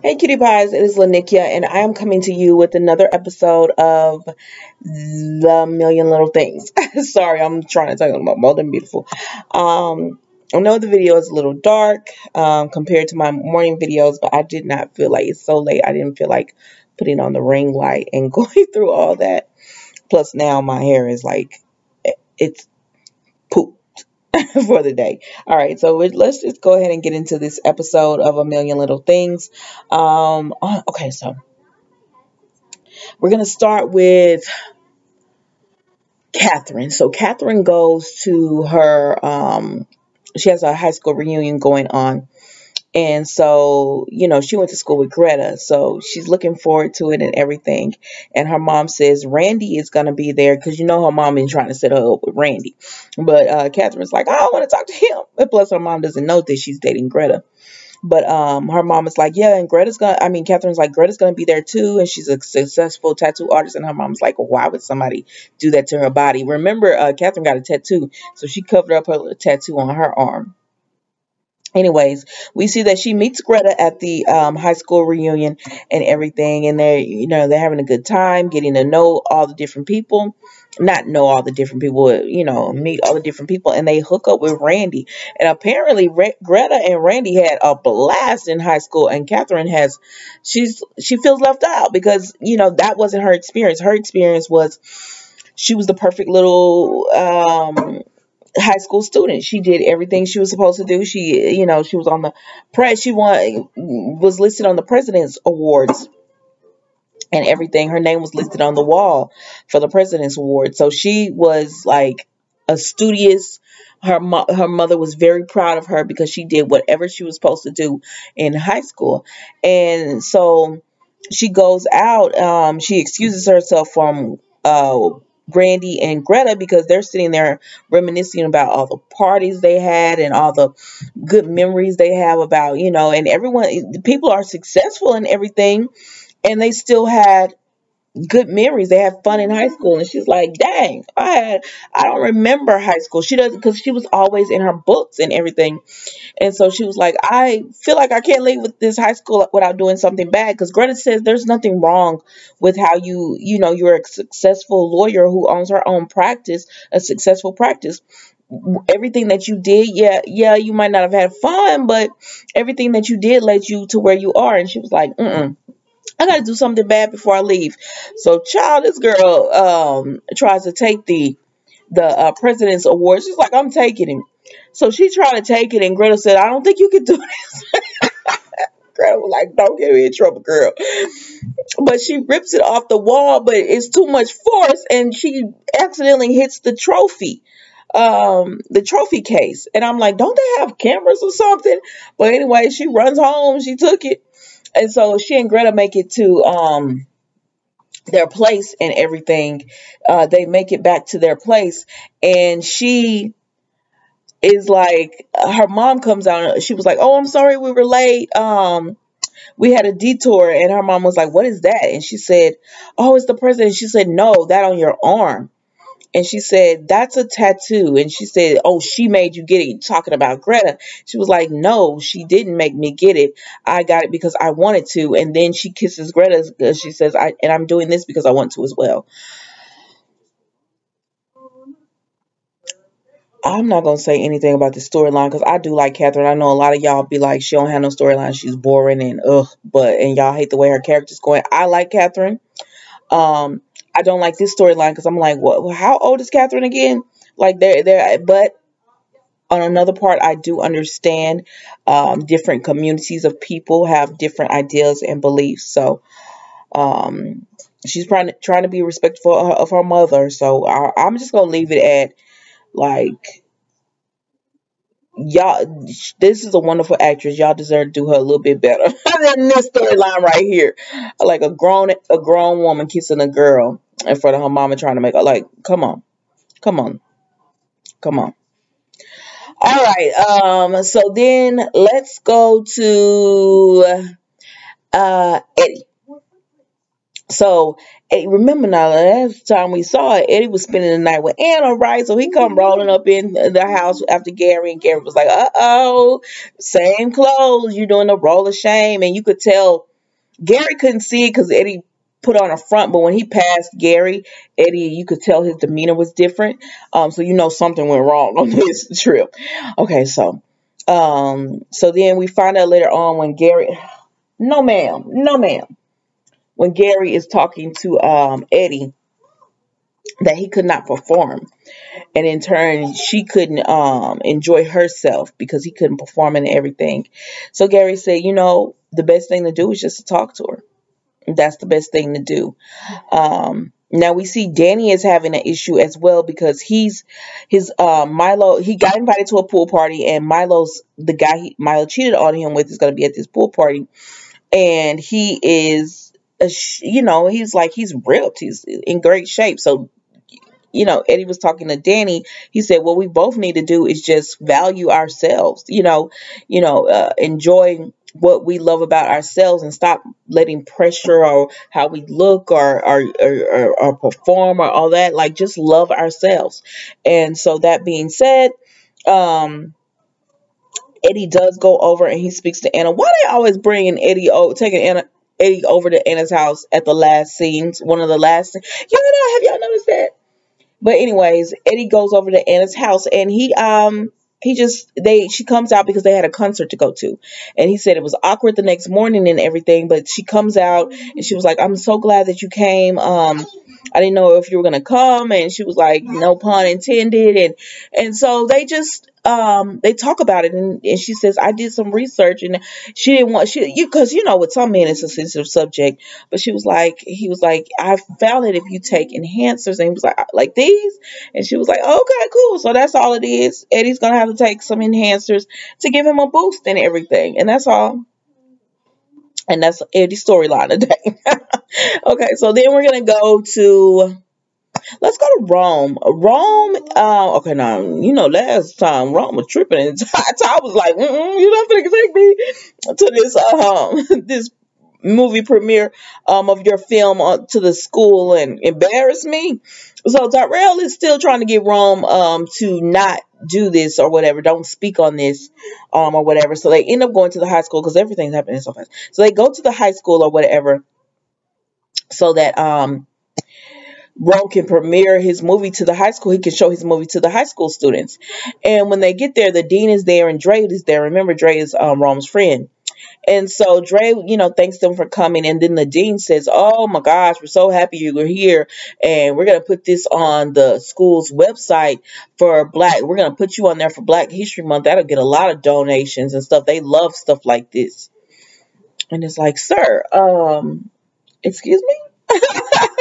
Hey cutie pies, it is Lanikia, and I am coming to you with another episode of The Million Little Things. Sorry, I'm trying to tell you about Bold and Beautiful. I know the video is a little dark compared to my morning videos, but I did not feel like it's so late. I didn't feel like putting on the ring light and going through all that. Plus, now my hair is like, it's poop for the day. All right, so let's just go ahead and get into this episode of A Million Little Things. Okay, so we're going to start with Katherine. So Katherine goes to she has a high school reunion going on. And so, she went to school with Greta. So she's looking forward to it and everything. And her mom says Randy is going to be there because her mom is trying to set her up with Randy. But Catherine's like, I don't want to talk to him. And plus, her mom doesn't know that she's dating Greta. But her mom is like, yeah, and Catherine's like, Greta's gonna be there too, and she's a successful tattoo artist. And her mom's like, why would somebody do that to her body? Remember, Catherine got a tattoo, so she covered up her tattoo on her arm. Anyways, we see that she meets Greta at the high school reunion and everything, and they're having a good time, getting to know all the different people. Not know all the different people, meet all the different people, and they hook up with Randy. And apparently, Greta and Randy had a blast in high school, and Catherine she feels left out because that wasn't her experience. Her experience was she was the perfect little high school student. She did everything she was supposed to do. She was on the press. Was listed on the President's Awards and everything. Her name was listed on the wall for the President's Award. So she was like a studious. Her mother was very proud of her because she did whatever she was supposed to do in high school. And so she goes out. She excuses herself from Randy and Greta because they're sitting there reminiscing about all the parties they had and all the good memories they have about, and people are successful and everything, and they still had good memories. They had fun in high school. And she's like, dang, I don't remember high school. She doesn't, because she was always in her books and everything. And so she was like, I feel like I can't leave with this high school without doing something bad. Because Greta says there's nothing wrong with how you're a successful lawyer who owns her own practice, a successful practice. Everything that you did, yeah, you might not have had fun, but everything that you did led you to where you are. And she was like, I gotta do something bad before I leave. So, this girl tries to take the President's Award. She's like, I'm taking it. So she tried to take it, and Greta said, I don't think you can do this. Greta was like, don't get me in trouble, girl. But she rips it off the wall, but it's too much force, and she accidentally hits the trophy case. And I'm like, don't they have cameras or something? But anyway, she runs home. She took it. And so she and Greta make it to their place and everything. They make it back to their place, and she is like, her mom comes out. She was like, "Oh, I'm sorry, we were late. We had a detour." And her mom was like, "What is that?" And she said, "Oh, it's the president." She said, "No, that on your arm." And she said, "That's a tattoo." And she said, "Oh, she made you get it." Talking about Greta. She was like, "No, she didn't make me get it. I got it because I wanted to." And then she kisses Greta. She says, I'm doing this because I want to as well." I'm not going to say anything about the storyline because I do like Catherine. I know a lot of y'all be like, she don't have no storyline. She's boring and ugh. And y'all hate the way her character's going. I like Catherine. I don't like this storyline because I'm like, what? How old is Catherine again? Like but on another part, I do understand different communities of people have different ideas and beliefs. So um, she's trying to be respectful of her mother. So I'm just gonna leave it at like, y'all. This is a wonderful actress. Y'all deserve to do her a little bit better than this storyline right here. Like a grown woman kissing a girl in front of her mama trying to make her like, come on, come on, come on. All right. So then let's go to Eddie. So remember now, last time we saw it, Eddie was spending the night with Anna, right? So he come rolling up in the house after Gary, and Gary was like, "Uh-oh, same clothes. You doing the roll of shame?" And you could tell Gary couldn't see it because Eddie put on a front, but when he passed Gary, Eddie, you could tell his demeanor was different. So you know something went wrong on this trip. Okay, so then we find out later on when Gary, no ma'am, no ma'am, when Gary is talking to Eddie, that he could not perform, and in turn she couldn't enjoy herself because he couldn't perform and everything. So Gary said, the best thing to do is just to talk to her. That's the best thing to do. Now we see Danny is having an issue as well because Milo, he got invited to a pool party, and the guy Milo cheated on him with is going to be at this pool party, and he is he's ripped, he's in great shape. So Eddie was talking to Danny. He said, what we both need to do is just value ourselves, enjoy what we love about ourselves and stop letting pressure or how we look or perform or all that. Like, just love ourselves. And so that being said, Eddie does go over and he speaks to Anna. Why they always bringing Eddie over to Anna's house at the last scenes, one of the last scenes? Have y'all noticed that? But anyways, Eddie goes over to Anna's house, and she comes out because they had a concert to go to. And he said it was awkward the next morning and everything, but she comes out and she was like, I'm so glad that you came. I didn't know if you were going to come. And she was like, no pun intended. And so they just, they talk about it, and she says, I did some research, and she didn't want, because with some men it's a sensitive subject, but he was like, I found that if you take enhancers, and he was like these, and she was like, okay, cool. So that's all it is. Eddie's going to have to take some enhancers to give him a boost and everything. And that's all. And that's Eddie's storyline today. Okay. So then we're going to let's go to Rome. Rome, okay, now, last time Rome was tripping, and Ty was like, you're not going to take me to this movie premiere of your film to the school and embarrass me. So Tyrell is still trying to get Rome to not do this or whatever, don't speak on this or whatever. So they end up going to the high school because everything's happening so fast. So they go to the high school or whatever so that Rome can premiere his movie to the high school. He can show his movie to the high school students. And when they get there, the dean is there and Dre is there. Remember, Dre is Rome's friend. And so Dre, thanks them for coming. And then the dean says, oh my gosh, we're so happy you were here. And we're going to put this on the school's website we're going to put you on there for Black History Month. That'll get a lot of donations and stuff. They love stuff like this. And it's like, sir, excuse me?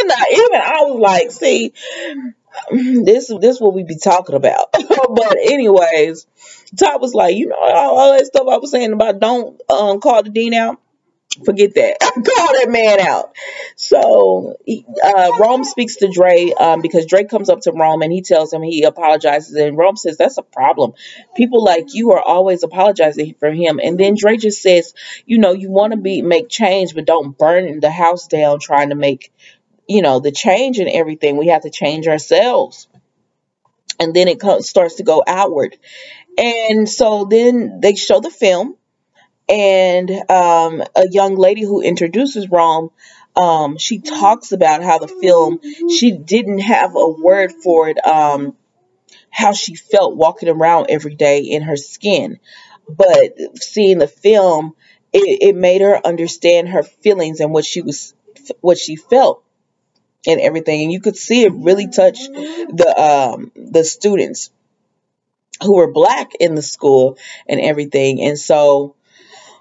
Now, even I was like, see, this what we be talking about. But anyways, Todd was like, all that stuff I was saying about don't call the dean out. Forget that. Call that man out. So Rome speaks to Dre because Dre comes up to Rome and he tells him, he apologizes, and Rome says that's a problem. People like you are always apologizing for him. And then Dre just says, you want to make change, but don't burn the house down trying to make the change and everything. We have to change ourselves. And then it starts to go outward. And so then they show the film, and a young lady who introduces Rome, she talks about how the film, she didn't have a word for it, how she felt walking around every day in her skin. But seeing the film, it made her understand her feelings and what she felt and everything. And you could see it really touch the students who were Black in the school and everything. And so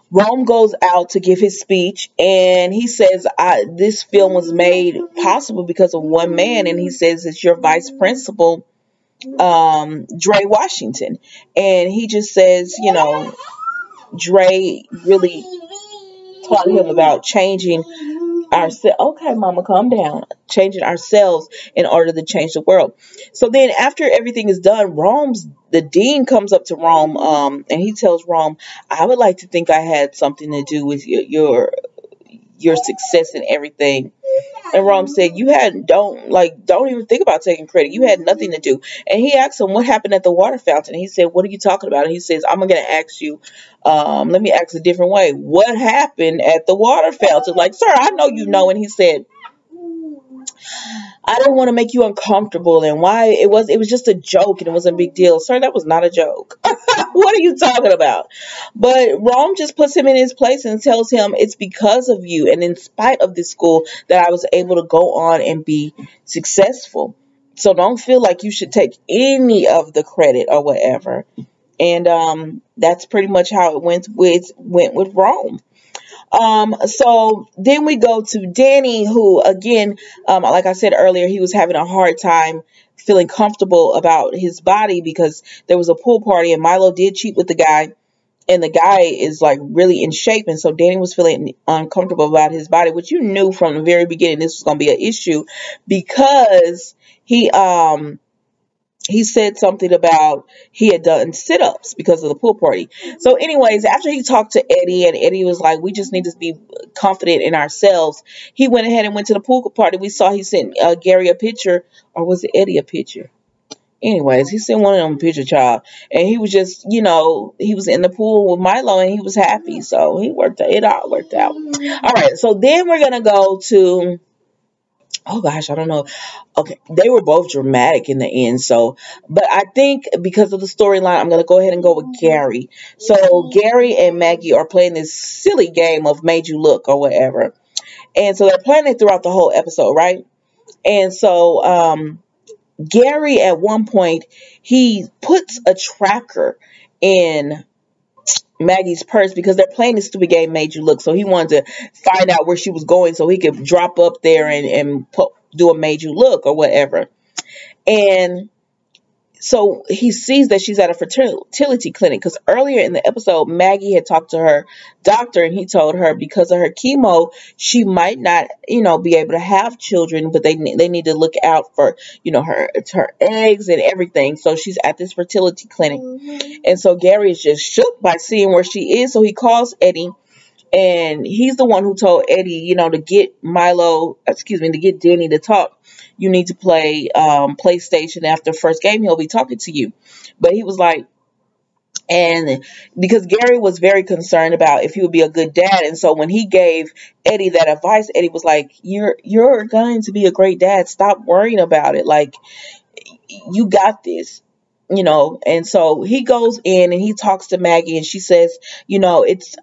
Rome goes out to give his speech, and he says, this film was made possible because of one man. And he says, it's your vice principal, Dre Washington. And he just says, Dre really taught him about changing ourselves. Okay, mama, calm down. Changing ourselves in order to change the world. So then after everything is done, the dean comes up to Rome, and he tells Rome, I would like to think I had something to do with your success and everything. And Rome said, you had, don't even think about taking credit. You had nothing to do. And he asked him what happened at the water fountain. And he said, what are you talking about? And he says, I'm going to ask you, let me ask a different way. What happened at the water fountain? Like, sir, I know you know. And he said, I didn't want to make you uncomfortable, and why it was just a joke, and it wasn't a big deal. Sir, that was not a joke. What are you talking about? But Rome just puts him in his place and tells him it's because of you and in spite of this school that I was able to go on and be successful. So don't feel like you should take any of the credit or whatever. And that's pretty much how it went with Rome. So then we go to Danny, who again, like I said earlier, he was having a hard time feeling comfortable about his body because there was a pool party and Milo did cheat with the guy, and the guy is like really in shape. And so Danny was feeling uncomfortable about his body, which you knew from the very beginning this was going to be an issue because he said something about he had done sit-ups because of the pool party. So anyways, after he talked to Eddie and Eddie was like, we just need to be confident in ourselves, he went ahead and went to the pool party. We saw he sent Gary a picture, or was it Eddie a picture? Anyways, he sent one of them picture, child. And he was just, he was in the pool with Milo and he was happy. So it all worked out. All right, so then we're going to go to... Oh gosh, I don't know. Okay, they were both dramatic in the end. So, but I think because of the storyline, I'm going to go ahead and go with Gary. So Gary and Maggie are playing this silly game of Made You Look or whatever. And so they're playing it throughout the whole episode, right? And so Gary at one point, he puts a tracker in Maggie's purse because they're playing this stupid game Made You Look. So he wanted to find out where she was going so he could drop up there and do a Made You Look or whatever. And so he sees that she's at a fertility clinic because earlier in the episode, Maggie had talked to her doctor and he told her because of her chemo, she might not, be able to have children, but they need to look out for, her eggs and everything. So she's at this fertility clinic. And so Gary is just shook by seeing where she is. So he calls Eddie. And he's the one who told Eddie, to get to get Danny to talk, you need to play PlayStation. After first game, he'll be talking to you. But he was like, and because Gary was very concerned about if he would be a good dad. And so when he gave Eddie that advice, Eddie was like, you're going to be a great dad. Stop worrying about it. Like, you got this. And so he goes in and he talks to Maggie and she says,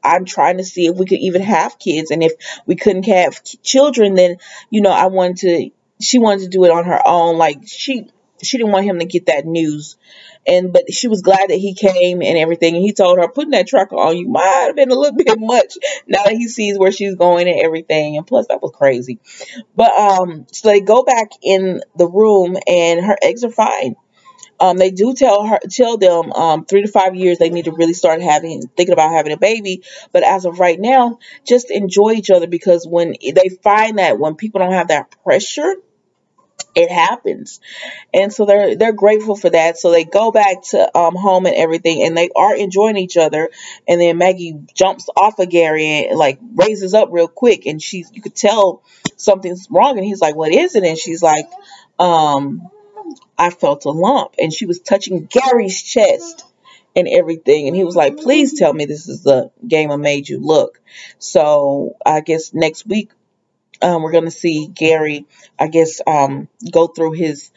I'm trying to see if we could even have kids. And if we couldn't have children, then, she wanted to do it on her own. Like she didn't want him to get that news. But she was glad that he came and everything. And he told her, putting that tracker on you might have been a little bit much now that he sees where she's going and everything. And plus that was crazy. But, so they go back in the room and her eggs are fine. They do tell them 3 to 5 years they need to really start thinking about having a baby. But as of right now, just enjoy each other because when they find that when people don't have that pressure, it happens. And so they're grateful for that. So they go back to home and everything, and they are enjoying each other. And then Maggie jumps off of Gary and like raises up real quick, and you could tell something's wrong. And he's like, "What is it?" And she's like, I felt a lump, and she was touching Gary's chest and everything. And he was like, please tell me this is the game I Made You Look. So I guess next week, we're going to see Gary, go through his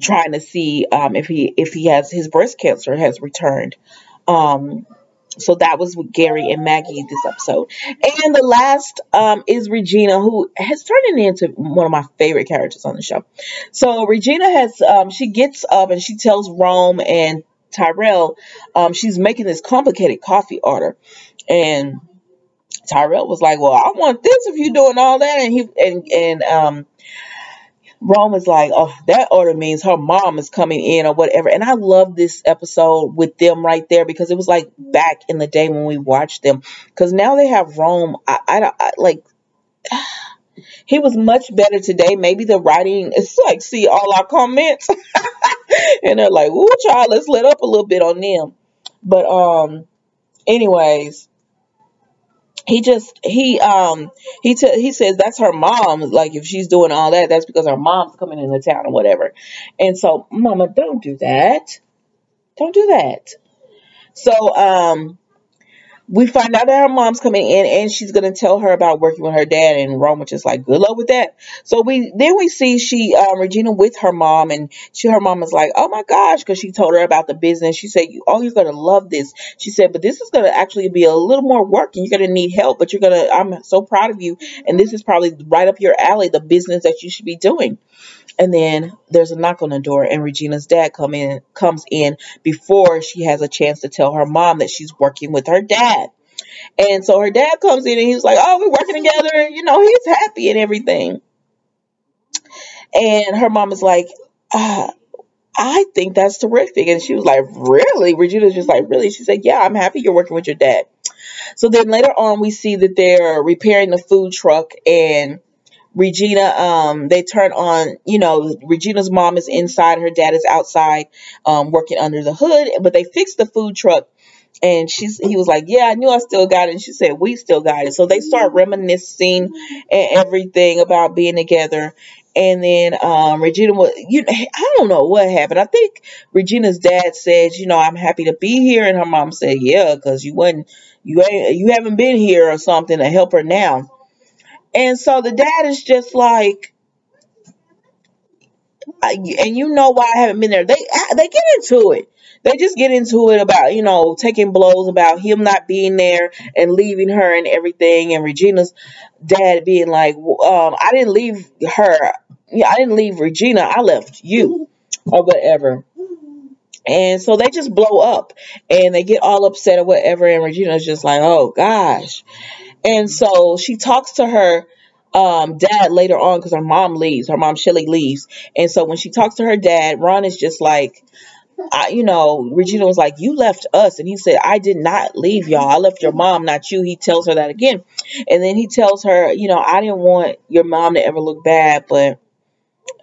trying to see, if he has his breast cancer has returned. So that was with Gary and Maggie this episode. And the last is Regina, who has turned into one of my favorite characters on the show. So Regina she gets up and she tells Rome and Tyrell she's making this complicated coffee order. And Tyrell was like, well, I want this if you're doing all that. And Rome is like, oh, that order means her mom is coming in or whatever. And I love this episode with them right there because it was like back in the day when we watched them. Because now they have Rome. He was much better today. Maybe the writing is like, see all our comments. And they're like, ooh, child, let's let up a little bit on them. But anyways, He says that's her mom. Like, if she's doing all that, that's because her mom's coming into town or whatever. And so, Mama, don't do that. Don't do that. So we find out that her mom's coming in, and she's gonna tell her about working with her dad, and Roma just like, good luck with that. So we see she Regina with her mom, and her mom is like, oh my gosh, because she told her about the business. She said, you're gonna love this. She said, but this is gonna actually be a little more work, and you're gonna need help, but I'm so proud of you, and this is probably right up your alley, the business that you should be doing. And then there's a knock on the door, and Regina's dad comes in before she has a chance to tell her mom that she's working with her dad. And so her dad comes in, and he's like, oh, we're working together. He's happy and everything. And her mom is like, I think that's terrific. And she was like, really? Regina's just like, really? She said, yeah, I'm happy you're working with your dad. So then later on, we see that they're repairing the food truck, and Regina, they turn on, Regina's mom is inside, her dad is outside, working under the hood, but they fixed the food truck. And he was like, yeah, I knew I still got it. And she said, we still got it. So they start reminiscing and everything about being together. And then Regina was, I don't know what happened. I think Regina's dad said, I'm happy to be here. And her mom said, yeah, because you haven't been here or something to help her now. And so the dad is just like, and why I haven't been there. They get into it. They just get into it about, taking blows about him not being there and leaving her and everything. And Regina's dad being like, I didn't leave her. I didn't leave Regina. I left you or whatever. And so they just blow up and they get all upset or whatever. And Regina's just like, oh gosh. And so she talks to her dad later on, because her mom leaves. Her mom, Shelly, leaves. And so when she talks to her dad, Ron is just like, Regina was like, you left us. And he said, I did not leave y'all. I left your mom, not you. He tells her that again. And then he tells her, I didn't want your mom to ever look bad, but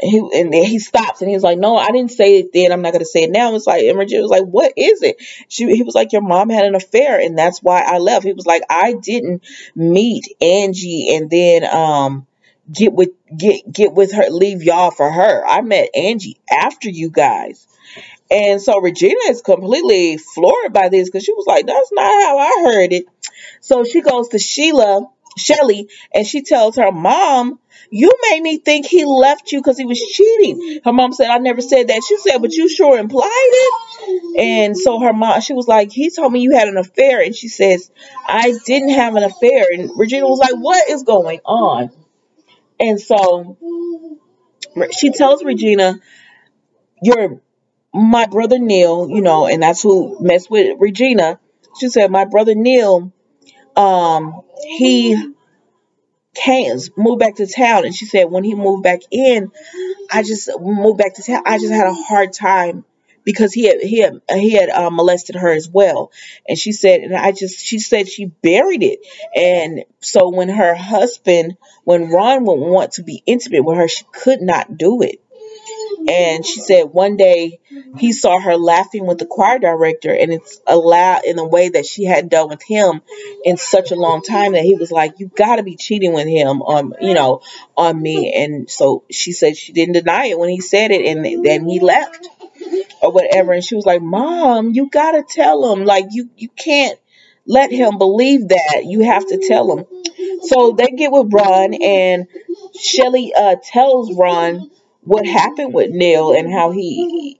and then he stops and he's like, no, I didn't say it then. I'm not going to say it now. It's like, and Regina was like, what is it? He was like, your mom had an affair and that's why I left. He was like, I didn't meet Angie and then get with her, leave y'all for her. I met Angie after you guys. And so Regina is completely floored by this, because she was like, that's not how I heard it. So she goes to Shelly, and she tells her mom, you made me think he left you because he was cheating. Her mom said, I never said that. She said, but you sure implied it. And so her mom, she was like, he told me you had an affair. And she says, I didn't have an affair. And Regina was like, what is going on? And so she tells Regina, you're my brother Neil, and that's who messed with Regina. She said, my brother Neil, he moved back to town. And she said, when he moved back in, I just moved back to town. I just had a hard time because he had molested her as well. And she said, she said she buried it. And so when Ron would want to be intimate with her, she could not do it. And she said one day he saw her laughing with the choir director, and it's allowed in a way that she hadn't done with him in such a long time, that he was like, you got to be cheating with him on me. And so she said she didn't deny it when he said it, and then he left or whatever. And she was like, Mom, you got to tell him, like, you can't let him believe that. You have to tell him. So they get with Ron, and Shelly tells Ron what happened with Neil and how she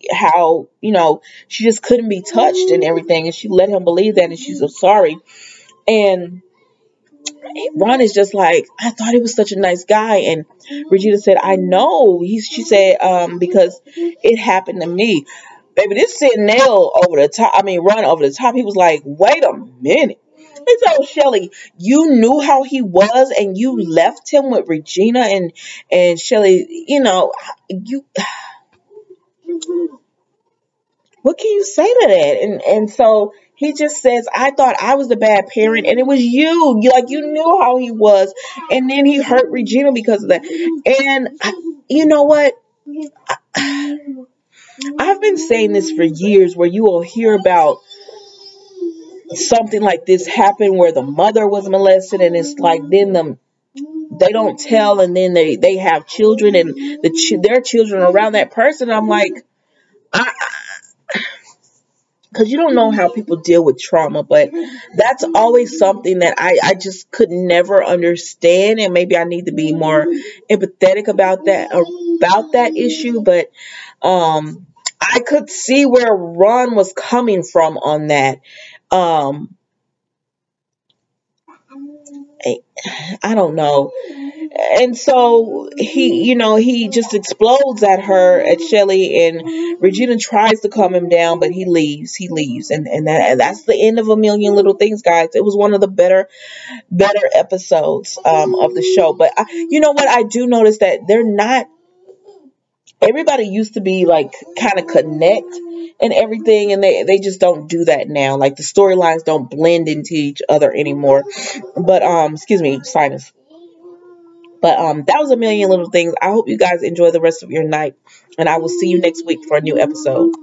just couldn't be touched and everything. And she let him believe that, and she's so sorry. And Ron is just like, I thought he was such a nice guy. And Regina said, I know. She said, because it happened to me. Baby, this sent Neil over the top. I mean, Ron over the top. He was like, wait a minute. He told Shelly, you knew how he was and you left him with Regina. And Shelly, what can you say to that? And so he just says, I thought I was the bad parent and it was you. You knew how he was. And then he hurt Regina because of that. And you know what? I've been saying this for years, where you will hear about something like this happened where the mother was molested, and it's like then they don't tell, and then they have children, and their children are around that person. I'm like, I because you don't know how people deal with trauma, but that's always something that I just could never understand, and maybe I need to be more empathetic about that issue. But I could see where Ron was coming from on that. um I, I don't know. And so he just explodes at her, at Shelly, and Regina tries to calm him down, but he leaves, and that's the end of A Million Little Things, guys. It was one of the better episodes of the show. But you know what, I do notice that they're not everybody used to be like kind of connect and everything, and they just don't do that now. Like the storylines don't blend into each other anymore. But excuse me, sinus. But that was A Million Little Things. I hope you guys enjoy the rest of your night, and I will see you next week for a new episode.